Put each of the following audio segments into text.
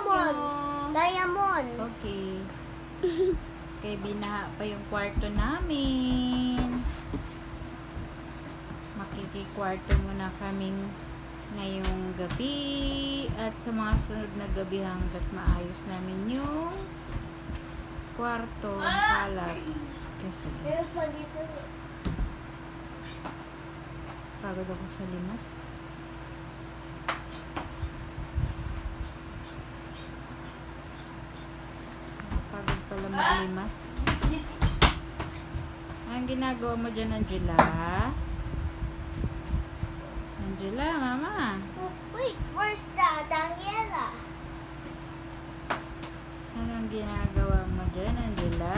Diamond. Diamond. Okay. Kaya binaha pa yung kwarto namin. Makikikwarto muna kaming ngayong gabi at sa mga sunod na gabi hanggat maayos namin yung kwarto kalat. Kasi pagod ako sa limas. Pagod pala maglimas. Ang ginagawa mo dyan, Angela? Angela, mama. Wait, where's the Daniela? Anong ginagawa mo dyan, Angela?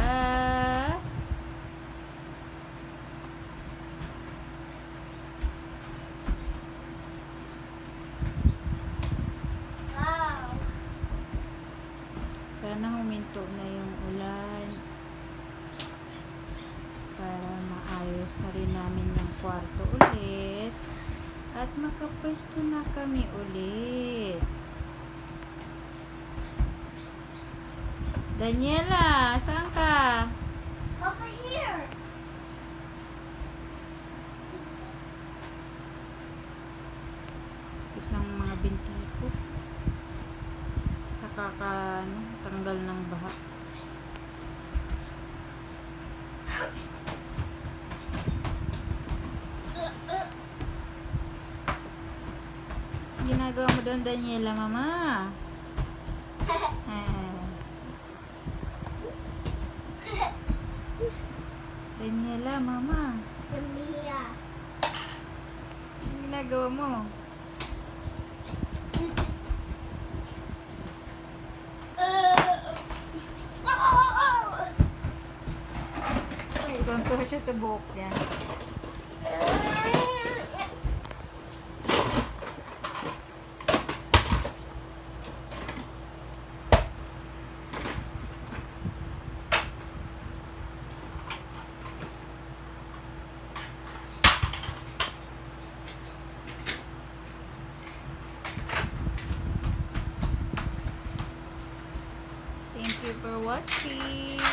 Wow. Sana huminto na yung ulan para maayos na rin namin yung kwarto ulit at makapwesto na kami ulit. Daniela, saan ka? Over here. Sakit ng mga binti ko. Sa tanggal ng baha. Ginagawa mo doon, Daniela, mama? Daniela, mama. Mia. Ano ginagawa mo? Tuntua siya sa buhok niya. Thank you for watching.